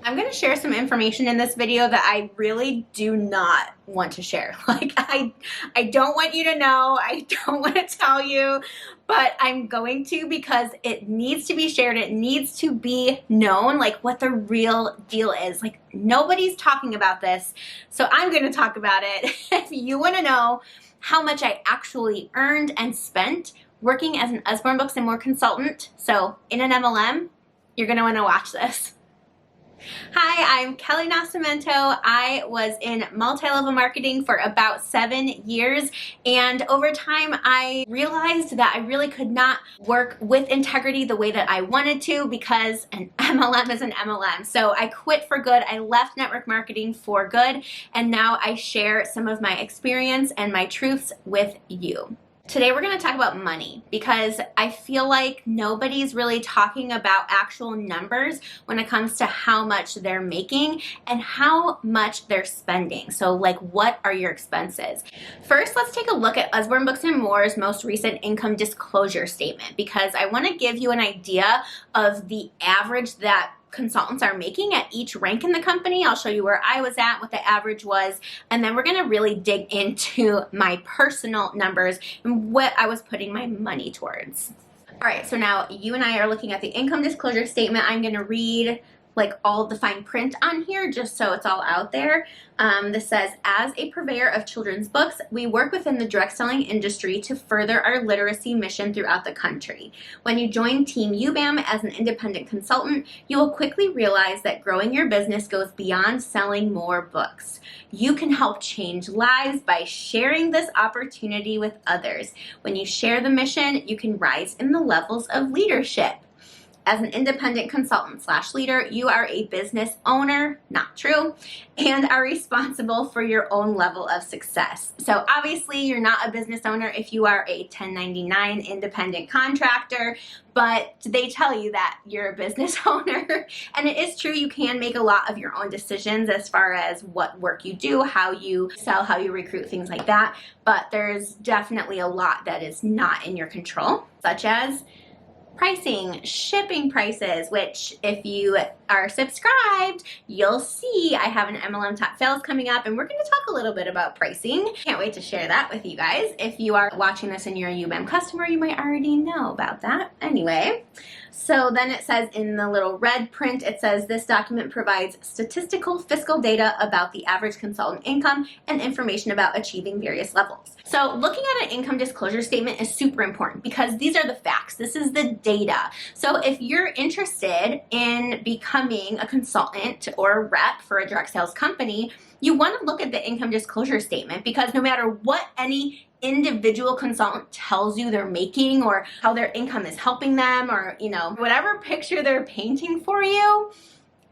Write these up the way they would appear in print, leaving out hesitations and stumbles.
I'm going to share some information in this video that I really do not want to share. Like, I don't want you to know, I don't want to tell you, but I'm going to because it needs to be shared. It needs to be known, like what the real deal is. Like, nobody's talking about this, so I'm going to talk about it. If you want to know how much I actually earned and spent working as an Usborne Books and More consultant, so in an MLM, you're going to want to watch this. Hi, I'm Kelly Nascimento. I was in multi-level marketing for about 7 years, and over time I realized that I really could not work with integrity the way that I wanted to because an MLM is an MLM. So I quit for good. I left network marketing for good, and now I share some of my experience and my truths with you. Today we're going to talk about money because I feel like nobody's really talking about actual numbers when it comes to how much they're making and how much they're spending. So like, what are your expenses? First, let's take a look at Usborne Books and More's most recent income disclosure statement because I want to give you an idea of the average that consultants are making at each rank in the company. I'll show you where I was at, what the average was, and then we're going to really dig into my personal numbers and what I was putting my money towards. All right, so now you and I are looking at the income disclosure statement. I'm going to read like all the fine print on here just so it's all out there. This says, as a purveyor of children's books, we work within the direct selling industry to further our literacy mission throughout the country. When you join Team UBAM as an independent consultant, you will quickly realize that growing your business goes beyond selling more books. You can help change lives by sharing this opportunity with others. When you share the mission, you can rise in the levels of leadership. As an independent consultant / leader, you are a business owner, not true, and are responsible for your own level of success. So obviously you're not a business owner if you are a 1099 independent contractor, but they tell you that you're a business owner. And it is true, you can make a lot of your own decisions as far as what work you do, how you sell, how you recruit, things like that. But there's definitely a lot that is not in your control, such as pricing, shipping prices, which if you are subscribed, you'll see I have an MLM Top Fails coming up, and we're going to talk a little bit about pricing. Can't wait to share that with you guys. If you are watching this and you're a UBAM customer, you might already know about that. Anyway, so then it says in the little red print, it says this document provides statistical fiscal data about the average consultant income and information about achieving various levels. So looking at an income disclosure statement is super important because these are the facts. This is the data. So if you're interested in becoming a consultant or a rep for a direct sales company, you want to look at the income disclosure statement because no matter what any individual consultant tells you they're making or how their income is helping them or, you know, whatever picture they're painting for you,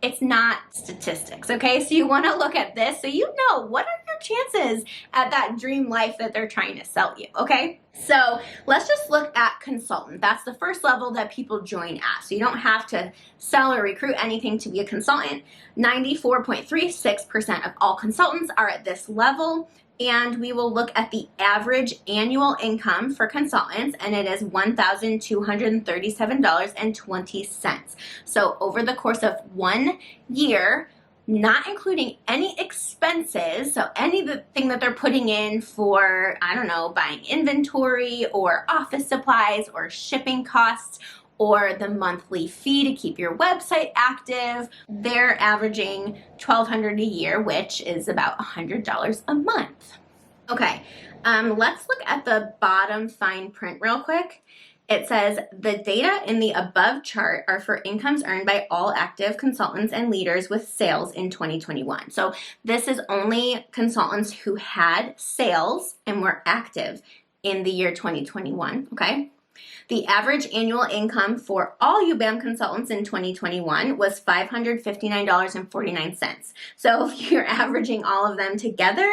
it's not statistics, okay? So you want to look at this so you know what are your chances at that dream life that they're trying to sell you, okay? So let's just look at consultant. That's the first level that people join at. So you don't have to sell or recruit anything to be a consultant. 94.36% of all consultants are at this level. And we will look at the average annual income for consultants, and it is $1,237.20. So over the course of 1 year, not including any expenses, so anything that they're putting in for, I don't know, buying inventory or office supplies or shipping costs, or the monthly fee to keep your website active, they're averaging $1,200 a year, which is about $100 a month. Okay, let's look at the bottom fine print real quick. It says the data in the above chart are for incomes earned by all active consultants and leaders with sales in 2021. So this is only consultants who had sales and were active in the year 2021, okay? The average annual income for all UBAM consultants in 2021 was $559.49. So if you're averaging all of them together,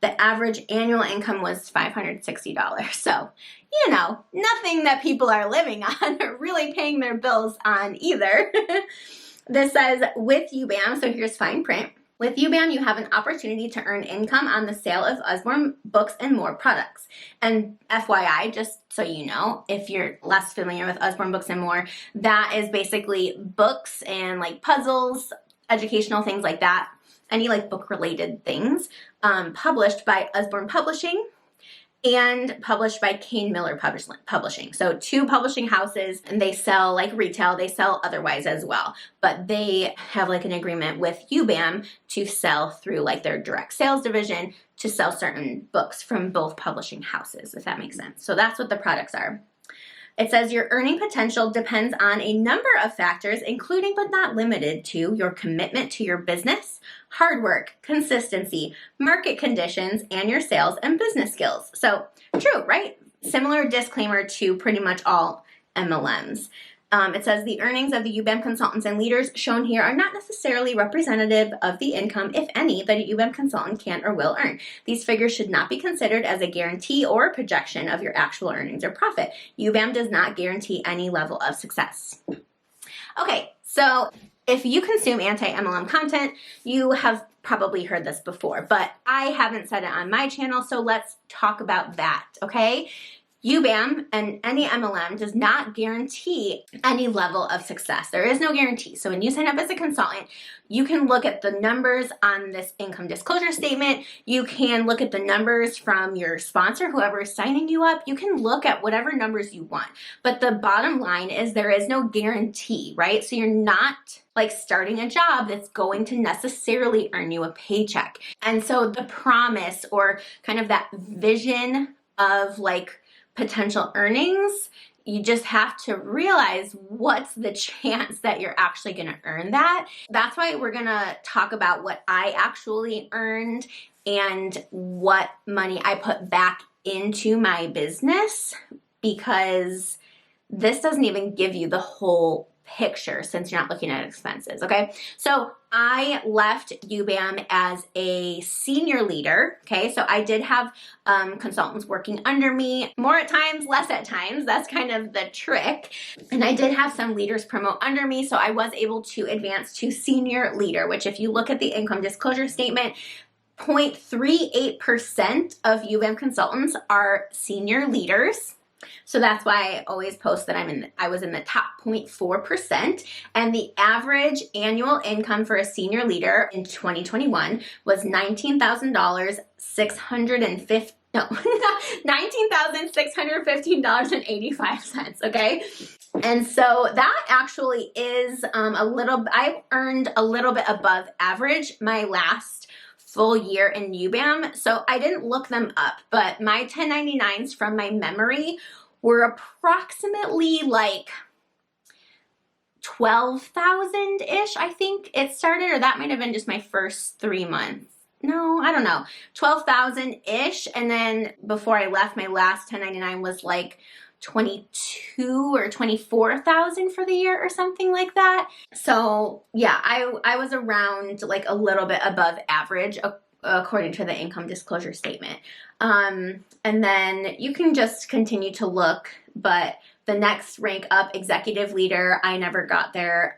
the average annual income was $560. So, you know, nothing that people are living on or really paying their bills on either. This says with UBAM, so here's fine print. With UBAM, you have an opportunity to earn income on the sale of Usborne Books and More products. And FYI, just so you know, if you're less familiar with Usborne Books and More, that is basically books and like puzzles, educational things like that, any like book related things, published by Usborne Publishing and published by Kane Miller Publishing. So 2 publishing houses, and they sell like retail, they sell otherwise as well, but they have like an agreement with UBAM to sell through like their direct sales division to sell certain books from both publishing houses, if that makes sense. So that's what the products are. It says your earning potential depends on a number of factors, including but not limited to your commitment to your business, hard work, consistency, market conditions, and your sales and business skills. So true, right? Similar disclaimer to pretty much all MLMs. It says the earnings of the UBAM consultants and leaders shown here are not necessarily representative of the income, if any, that a UBAM consultant can or will earn. These figures should not be considered as a guarantee or a projection of your actual earnings or profit. UBAM does not guarantee any level of success. Okay, so if you consume anti-MLM content, you have probably heard this before, but I haven't said it on my channel, so let's talk about that, okay? UBAM and any MLM does not guarantee any level of success. There is no guarantee. So when you sign up as a consultant, you can look at the numbers on this income disclosure statement. You can look at the numbers from your sponsor, whoever is signing you up. You can look at whatever numbers you want. But the bottom line is there is no guarantee, right? So you're not like starting a job that's going to necessarily earn you a paycheck. And so the promise or kind of that vision of like potential earnings, you just have to realize what's the chance that you're actually going to earn that. That's why we're going to talk about what I actually earned and what money I put back into my business, because this doesn't even give you the whole picture since you're not looking at expenses, okay? So I left UBAM as a senior leader, okay? So I did have consultants working under me, more at times, less at times. That's kind of the trick. And I did have some leaders promote under me, so I was able to advance to senior leader, which if you look at the income disclosure statement, 0.38% of UBAM consultants are senior leaders. So that's why I always post that I was in the top 0.4%, and the average annual income for a senior leader in 2021 was $19,615.85, okay? And so that actually is I earned a little bit above average my last full year in UBAM. So I didn't look them up, but my 1099s from my memory were approximately like 12,000-ish, I think it started, or that might have been just my first 3 months. No, I don't know, 12,000-ish. And then before I left, my last 1099 was like 22 or 24,000 for the year or something like that. So yeah, I was around like a little bit above average according to the income disclosure statement. And then you can just continue to look, but the next rank up, executive leader, I never got there.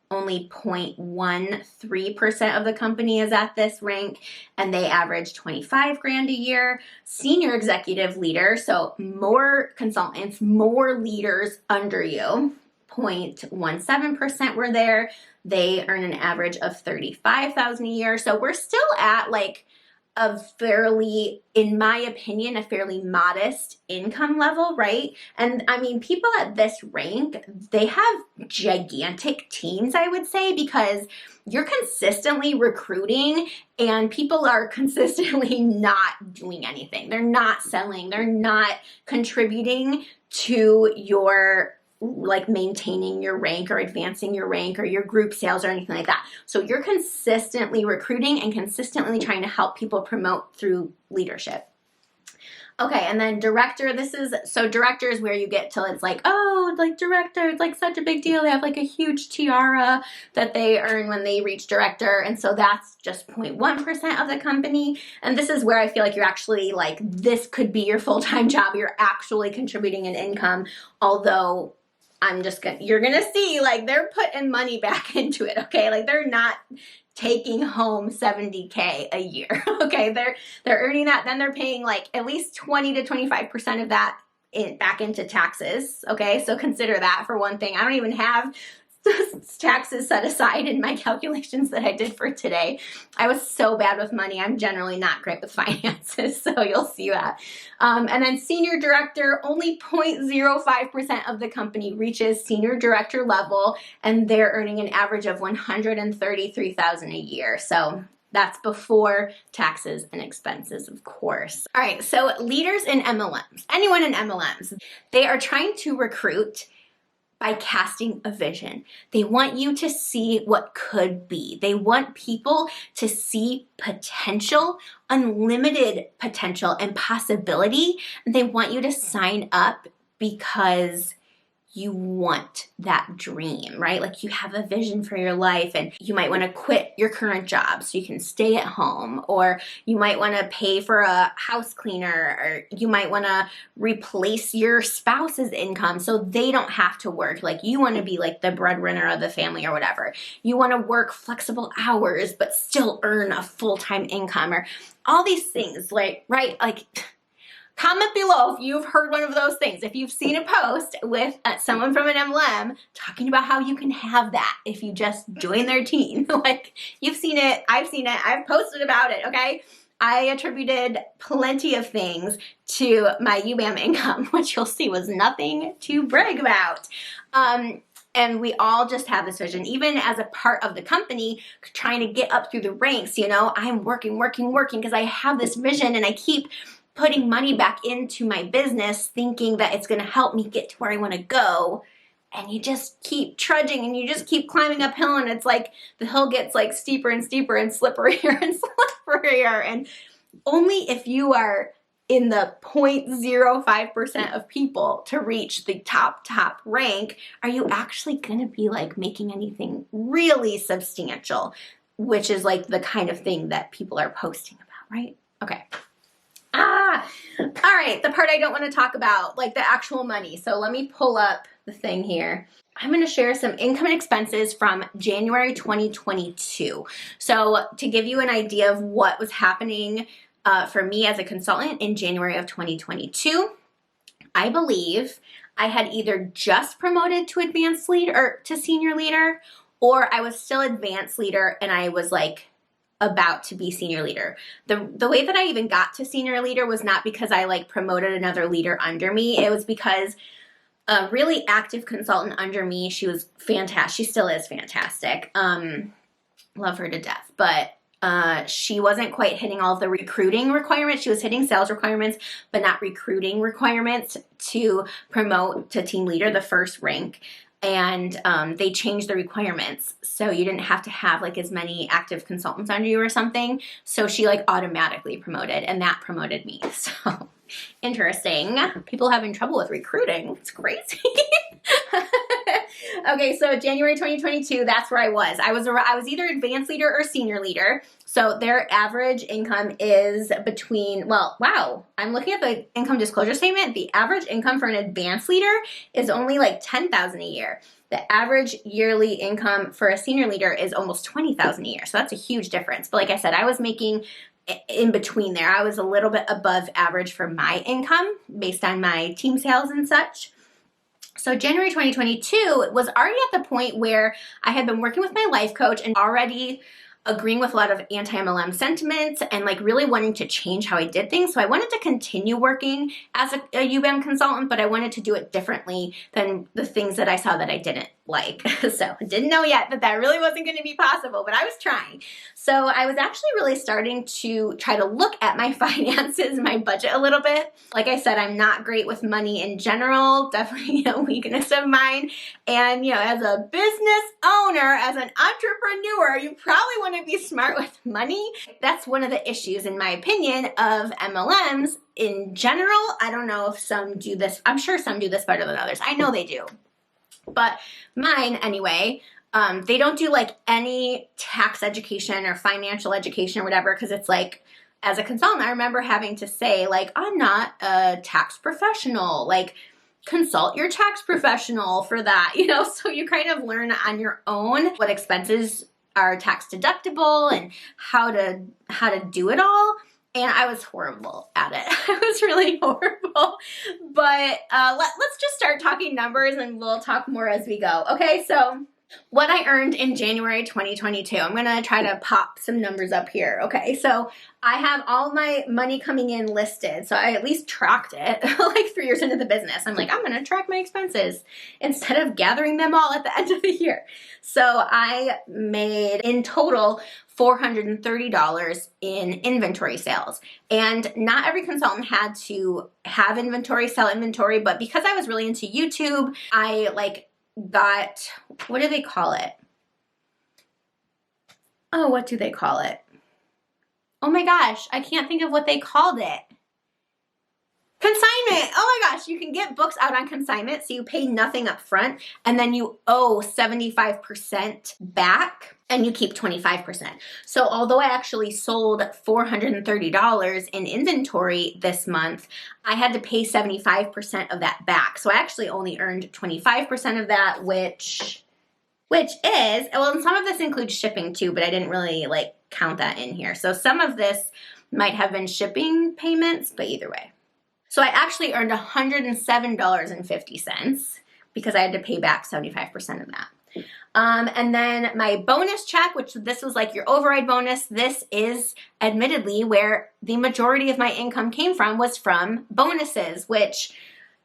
Only 0.13% of the company is at this rank, and they average 25 grand a year. Senior executive leader, so more consultants, more leaders under you, 0.17% were there. They earn an average of 35,000 a year. So we're still at like a fairly, in my opinion, a fairly modest income level, right? And I mean, people at this rank, they have gigantic teams, I would say, because you're consistently recruiting and people are consistently not doing anything. They're not selling. They're not contributing to your like maintaining your rank or advancing your rank or your group sales or anything like that. So you're consistently recruiting and consistently trying to help people promote through leadership. Okay, and then director, director is where you get till it's like, oh, like director, it's like such a big deal. They have like a huge tiara that they earn when they reach director. And so that's just 0.1% of the company. And this is where I feel like you're actually like, this could be your full-time job. You're actually contributing an income, although you're gonna see like they're putting money back into it, okay? Like they're not taking home 70K a year, okay? They're earning that, then they're paying like at least 20 to 25% of that back into taxes, okay? So consider that for one thing. I don't even have taxes set aside in my calculations that I did for today. I was so bad with money. I'm generally not great with finances, so you'll see that. And then senior director, only 0.05% of the company reaches senior director level, and they're earning an average of $133,000 a year. So that's before taxes and expenses, of course. All right, so leaders in MLMs, anyone in MLMs, they are trying to recruit by casting a vision. They want you to see what could be. They want people to see potential, unlimited potential and possibility. They want you to sign up because you want that dream, right? Like you have a vision for your life and you might want to quit your current job so you can stay at home, or you might want to pay for a house cleaner, or you might want to replace your spouse's income so they don't have to work. Like you want to be like the breadwinner of the family or whatever. You want to work flexible hours but still earn a full-time income, or all these things, like, right? Like, comment below if you've heard one of those things. If you've seen a post with someone from an MLM talking about how you can have that if you just join their team. Like, you've seen it, I've seen it, I've posted about it, okay? I attributed plenty of things to my UBAM income, which you'll see was nothing to brag about. And we all just have this vision, even as a part of the company, trying to get up through the ranks, you know, I'm working because I have this vision and I keep putting money back into my business thinking that it's going to help me get to where I want to go. And you just keep trudging and you just keep climbing uphill, and it's like the hill gets like steeper and steeper and slipperier and slipperier. And only if you are in the 0.05% of people to reach the top rank are you actually going to be like making anything really substantial, which is like the kind of thing that people are posting about, right? Okay. All right, the part I don't want to talk about, like the actual money. So let me pull up the thing here. I'm going to share some income and expenses from January 2022. So to give you an idea of what was happening for me as a consultant in January of 2022, I believe I had either just promoted to advanced leader or to senior leader, or I was still advanced leader and I was like about to be senior leader. The way that I even got to senior leader was not because I like promoted another leader under me. It was because a really active consultant under me, she was fantastic. She still is fantastic. Love her to death. But she wasn't quite hitting all of the recruiting requirements. She was hitting sales requirements, but not recruiting requirements to promote to team leader, the first rank. And they changed the requirements, so you didn't have to have like as many active consultants under you or something. So she like automatically promoted, and that promoted me. So interesting. People having trouble with recruiting. It's crazy. Okay, so January 2022, that's where I was. I was either advanced leader or senior leader. So their average income is between, well, wow, I'm looking at the income disclosure statement. The average income for an advanced leader is only like $10,000 a year. The average yearly income for a senior leader is almost $20,000 a year. So that's a huge difference. But like I said, I was making in between there. I was a little bit above average for my income based on my team sales and such. So January 2022 was already at the point where I had been working with my life coach and already agreeing with a lot of anti-MLM sentiments and like really wanting to change how I did things. So I wanted to continue working as a UBAM consultant, but I wanted to do it differently than the things that I saw that I didn't like. So I didn't know yet that really wasn't going to be possible, but I was trying. So I was actually really starting to try to look at my finances, my budget a little bit. Like I said, I'm not great with money in general, definitely a weakness of mine. And, you know, as a business owner, as an entrepreneur, you probably want to be smart with money. That's one of the issues, in my opinion, of MLMs in general. I don't know if some do this. I'm sure some do this better than others. I know they do. But mine, anyway, they don't do like any tax education or financial education or whatever, because it's like, as a consultant, I remember having to say, like, I'm not a tax professional. Like, consult your tax professional for that, you know? So you kind of learn on your own what expenses are tax deductible and how to do it all. And I was horrible at it. I was really horrible. But let's just start talking numbers and we'll talk more as we go. Okay, so What I earned in January 2022. I'm gonna try to pop some numbers up here. Okay, so I have all my money coming in listed. So I at least tracked it like 3 years into the business. I'm like, I'm gonna track my expenses instead of gathering them all at the end of the year. So I made in total $430 in inventory sales. And not every consultant had to have inventory, sell inventory, but because I was really into YouTube, I got, what do they call it? Oh, what do they call it? Oh my gosh, I can't think of what they called it. Consignment. Oh my gosh, you can get books out on consignment, so you pay nothing up front, and then you owe 75% back, and you keep 25%. So although I actually sold $430 in inventory this month, I had to pay 75% of that back. So I actually only earned 25% of that, which is, well, and some of this includes shipping too, but I didn't really count that in here. So some of this might have been shipping payments, but either way. So I actually earned $107.50 because I had to pay back 75% of that. And then my bonus check, which this was like your override bonus, this is admittedly where the majority of my income came from, was from bonuses, which,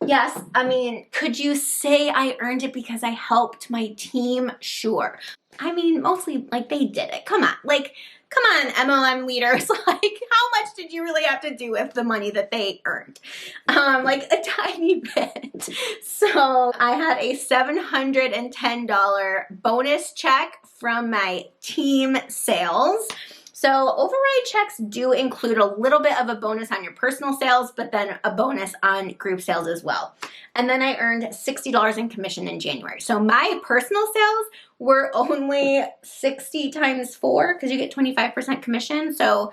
yes, I mean, could you say I earned it because I helped my team? Sure. I mean, mostly they did it. Come on, come on, MLM leaders. How much did you really have to do with the money that they earned? A tiny bit. So I had a $710 bonus check from my team sales. So override checks do include a little bit of a bonus on your personal sales, but then a bonus on group sales as well. And then I earned $60 in commission in January. So my personal sales were only 60 times 4 because you get 25% commission. So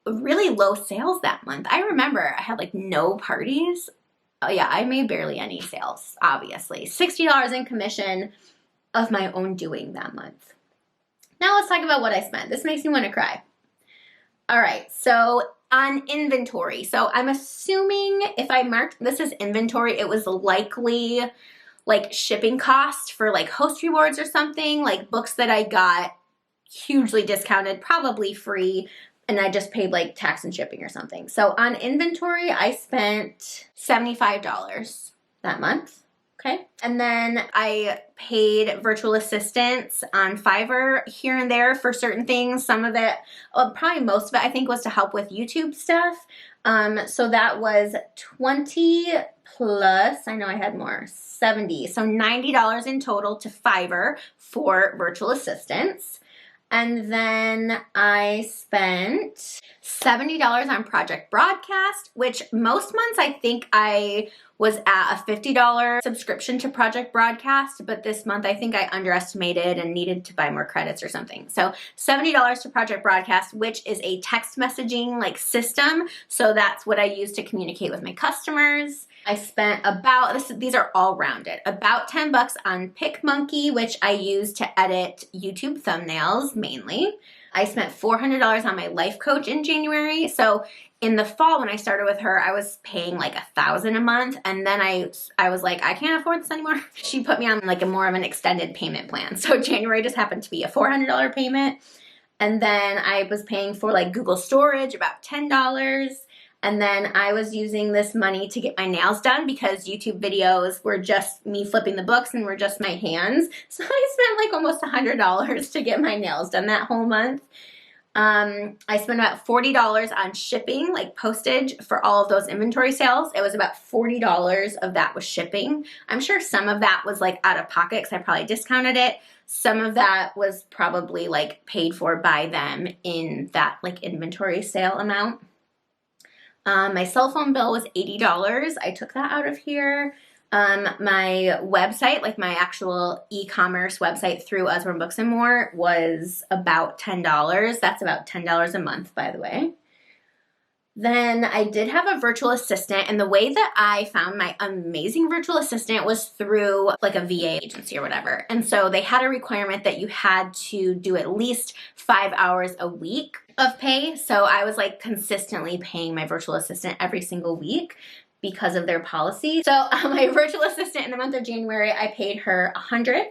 really low sales that month. I remember I had no parties. Oh yeah, I made barely any sales, obviously. $60 in commission of my own doing that month. Now let's talk about what I spent. This makes me want to cry. All right, so on inventory. So I'm assuming if I marked this as inventory, it was likely shipping cost for host rewards or something, books that I got hugely discounted, probably free, and I just paid tax and shipping or something. So on inventory, I spent $75 that month. Okay. And then I paid virtual assistants on Fiverr here and there for certain things. Some of it, probably most of it, I think, was to help with YouTube stuff. So that was 20 plus, I know I had more, 70. So $90 in total to Fiverr for virtual assistants. And then I spent $70 on Project Broadcast, which most months I think I was at a $50 subscription to Project Broadcast, but this month I think I underestimated and needed to buy more credits or something. So $70 to Project Broadcast, which is a text messaging system. So that's what I use to communicate with my customers. I spent about, these are all rounded, about $10 on PicMonkey, which I use to edit YouTube thumbnails mainly. I spent $400 on my life coach in January. So in the fall when I started with her, I was paying $1,000 a month. And then I was like, I can't afford this anymore. She put me on a more of an extended payment plan. So January just happened to be a $400 payment. And then I was paying for Google storage, about $10. And then I was using this money to get my nails done because YouTube videos were just me flipping the books and were just my hands. So I spent almost $100 to get my nails done that whole month. I spent about $40 on shipping, postage for all of those inventory sales. It was about $40 of that was shipping. I'm sure some of that was out of pocket because I probably discounted it. Some of that was probably paid for by them in that inventory sale amount. My cell phone bill was $80. I took that out of here. My website, my actual e-commerce website through Usborne Books and More, was about $10. That's about $10 a month, by the way. Then I did have a virtual assistant, and the way that I found my amazing virtual assistant was through a VA agency or whatever. And so they had a requirement that you had to do at least 5 hours a week of pay. So I was consistently paying my virtual assistant every single week because of their policy. So my virtual assistant in the month of January, I paid her $100.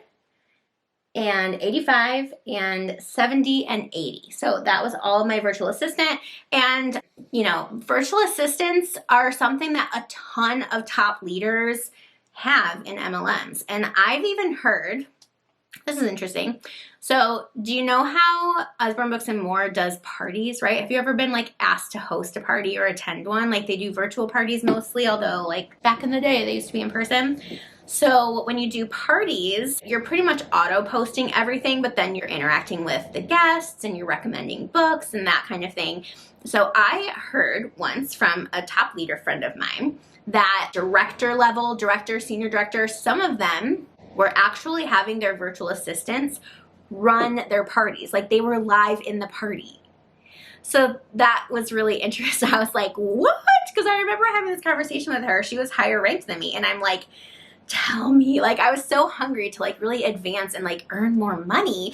and 85 and 70 and 80. So that was all of my virtual assistant. And, you know, virtual assistants are something that a ton of top leaders have in MLMs. And I've even heard, this is interesting. So do you know how Usborne Books and More does parties, right? Have you ever been like asked to host a party or attend one? Like they do virtual parties mostly, although like back in the day they used to be in person. So when you do parties, you're pretty much auto posting everything, but then you're interacting with the guests and you're recommending books and that kind of thing. So I heard once from a top leader friend of mine that director level, director, senior director, some of them were actually having their virtual assistants run their parties. Like they were live in the party. So that was really interesting. I was like, what? Because I remember having this conversation with her. She was higher ranked than me. And I'm like, tell me, like I was so hungry to like really advance and like earn more money.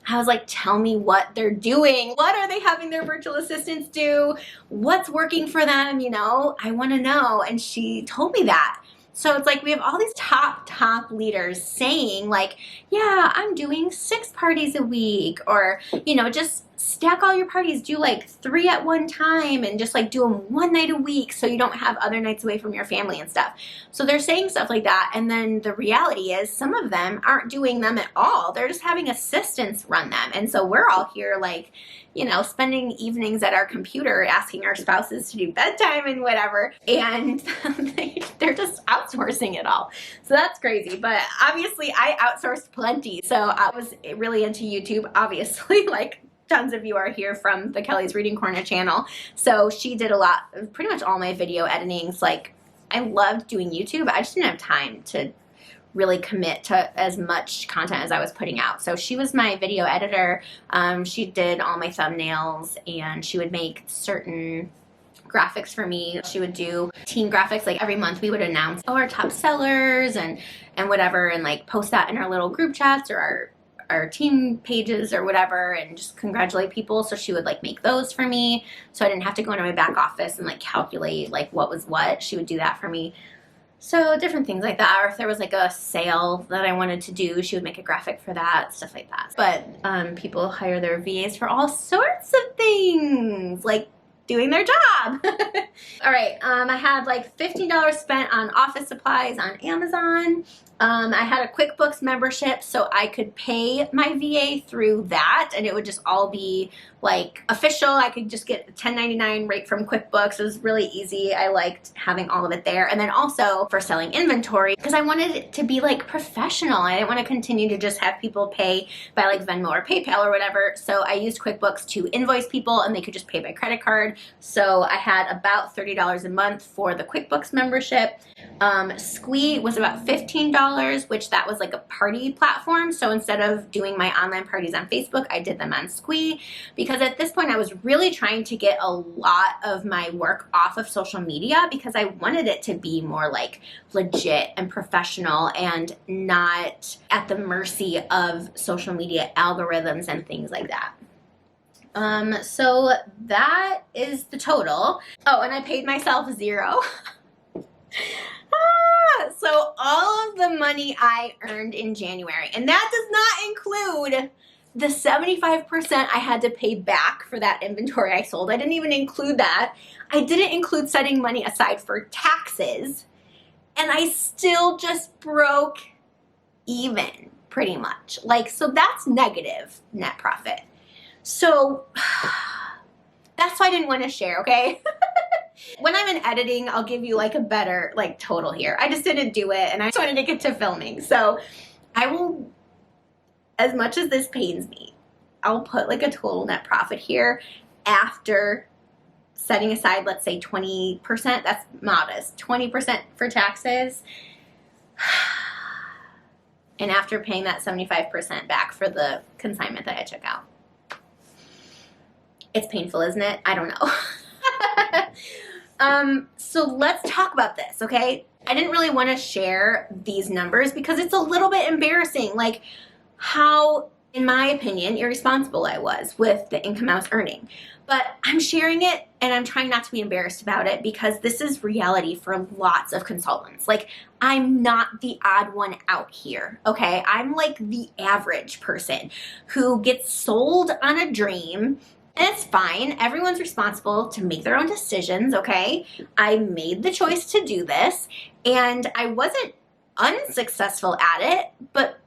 I was like, tell me what they're doing. What are they having their virtual assistants do? What's working for them? You know, I want to know. And she told me that. So it's like we have all these top leaders saying like, yeah, I'm doing 6 parties a week, or, you know, just stack all your parties, do like 3 at one time and just like do them one night a week so you don't have other nights away from your family and stuff. So they're saying stuff like that. And then the reality is some of them aren't doing them at all. They're just having assistants run them. And so we're all here like, you know, spending evenings at our computer asking our spouses to do bedtime and whatever. And they're just outsourcing it all. So that's crazy. But obviously I outsourced plenty. So I was really into YouTube, obviously, like tons of you are here from the Kelly's Reading Corner channel. So she did a lot, pretty much all my video editings. Like I loved doing YouTube. I just didn't have time to really commit to as much content as I was putting out. So she was my video editor. She did all my thumbnails and she would make certain graphics for me. She would do team graphics. Like every month we would announce our top sellers and whatever, and like post that in our little group chats or our team pages or whatever, and just congratulate people. So she would like make those for me. So I didn't have to go into my back office and like calculate like what was what. She would do that for me. So different things like that. Or if there was like a sale that I wanted to do, she would make a graphic for that, stuff like that. But people hire their VAs for all sorts of things, like doing their job. All right, I had like $15 spent on office supplies on Amazon. I had a QuickBooks membership, so I could pay my VA through that, and it would just all be like official. I could just get a $10.99 rate from QuickBooks. It was really easy. I liked having all of it there. And then also for selling inventory, because I wanted it to be like professional. I didn't want to continue to just have people pay by like Venmo or PayPal or whatever. So I used QuickBooks to invoice people and they could just pay by credit card. So I had about $30 a month for the QuickBooks membership. Squee was about $15, which that was like a party platform. So instead of doing my online parties on Facebook, I did them on Squee, because at this point I was really trying to get a lot of my work off of social media, because I wanted it to be more like legit and professional and not at the mercy of social media algorithms and things like that. So that is the total. Oh, and I paid myself $0. So all of the money I earned in January, and that does not include the 75% I had to pay back for that inventory I sold. I didn't even include that. I didn't include setting money aside for taxes, and I still just broke even, pretty much. Like, so that's negative net profit. So that's why I didn't want to share, okay? When I'm in editing, I'll give you like a better like total here. I just didn't do it, and I just wanted to get to filming. So I will, as much as this pains me, I'll put like a total net profit here after setting aside, let's say 20%. That's modest. 20% for taxes. And after paying that 75% back for the consignment that I took out. It's painful, isn't it? I don't know. So let's talk about this, okay? I didn't really want to share these numbers because it's a little bit embarrassing, like how In my opinion, irresponsible I was with the income I was earning. But I'm sharing it and I'm trying not to be embarrassed about it because this is reality for lots of consultants. Like, I'm not the odd one out here, okay? I'm like the average person who gets sold on a dream. And it's fine. Everyone's responsible to make their own decisions, okay? I made the choice to do this and I wasn't unsuccessful at it, but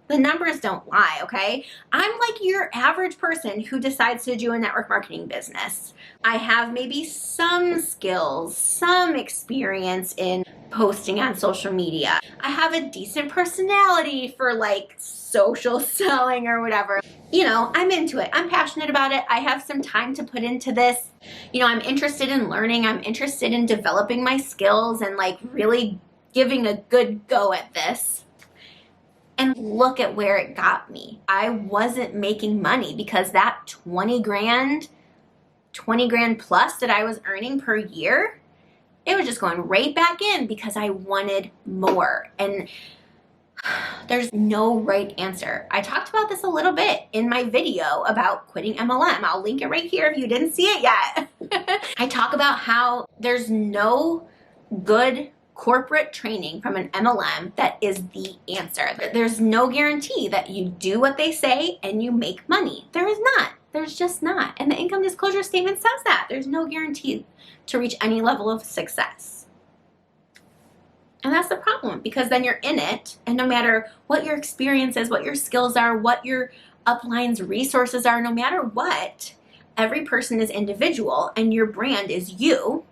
the numbers don't lie, okay? I'm like your average person who decides to do a network marketing business. I have maybe some skills, some experience in posting on social media. I have a decent personality for like social selling or whatever. You know, I'm into it. I'm passionate about it. I have some time to put into this. You know, I'm interested in learning. I'm interested in developing my skills and like really giving a good go at this. And look at where it got me. I wasn't making money because that 20 grand plus that I was earning per year, it was just going right back in because I wanted more. And there's no right answer. I talked about this a little bit in my video about quitting MLM. I'll link it right here if you didn't see it yet. I talk about how there's no good corporate training from an MLM that is the answer. There's no guarantee that you do what they say and you make money. There is not. There's just not. And the income disclosure statement says that. There's no guarantee to reach any level of success. And that's the problem, because then you're in it, and no matter what your experience is, what your skills are, what your upline's resources are, no matter what, every person is individual and your brand is you.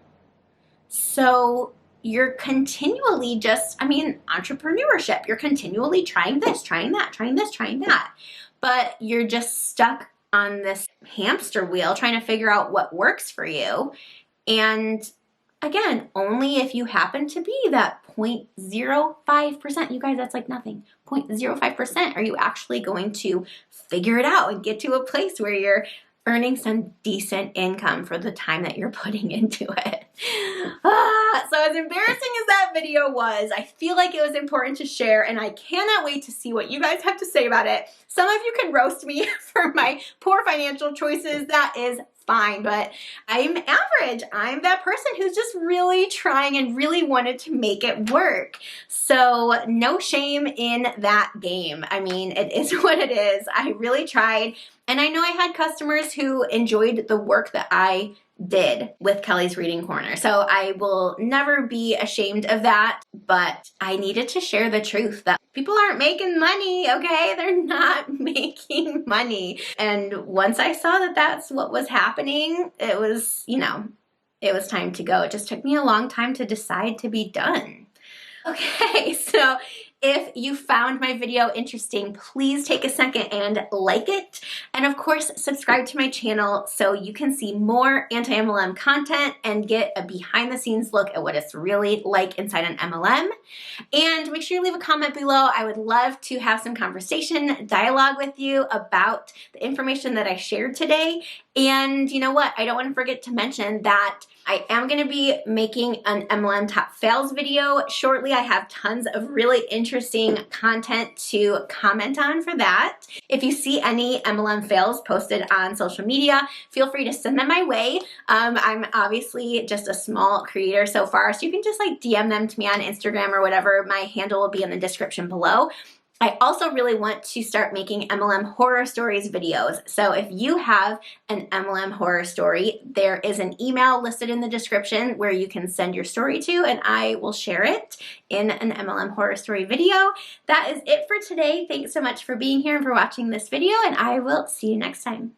So you're continually just, entrepreneurship. You're continually trying this, trying that, trying this, trying that. But you're just stuck on this hamster wheel trying to figure out what works for you. And again, only if you happen to be that 0.05%, you guys, that's like nothing, 0.05%, are you actually going to figure it out and get to a place where you're earning some decent income for the time that you're putting into it. So as embarrassing as that video was, I feel like it was important to share, and I cannot wait to see what you guys have to say about it. Some of you can roast me for my poor financial choices. That is fine, but I'm average. I'm that person who's just really trying and really wanted to make it work. So no shame in that game. I mean, it is what it is. I really tried. And I know I had customers who enjoyed the work that I did with Kelly's Reading Corner. So I will never be ashamed of that, but I needed to share the truth that people aren't making money, okay? They're not making money. And once I saw that that's what was happening, it was, it was time to go. It just took me a long time to decide to be done. Okay, so if you found my video interesting, please take a second and like it. And of course, subscribe to my channel so you can see more anti-MLM content and get a behind the scenes look at what it's really like inside an MLM. And make sure you leave a comment below. I would love to have some conversation, dialogue with you about the information that I shared today. And you know what? I don't want to forget to mention that I am going to be making an MLM top fails video shortly. I have tons of really interesting content to comment on for that. If you see any MLM fails posted on social media, feel free to send them my way. I'm obviously just a small creator so far, so you can just like DM them to me on Instagram or whatever. My handle will be in the description below. I also really want to start making MLM horror stories videos. So if you have an MLM horror story, there is an email listed in the description where you can send your story to, and I will share it in an MLM horror story video. That is it for today. Thanks so much for being here and for watching this video, and I will see you next time.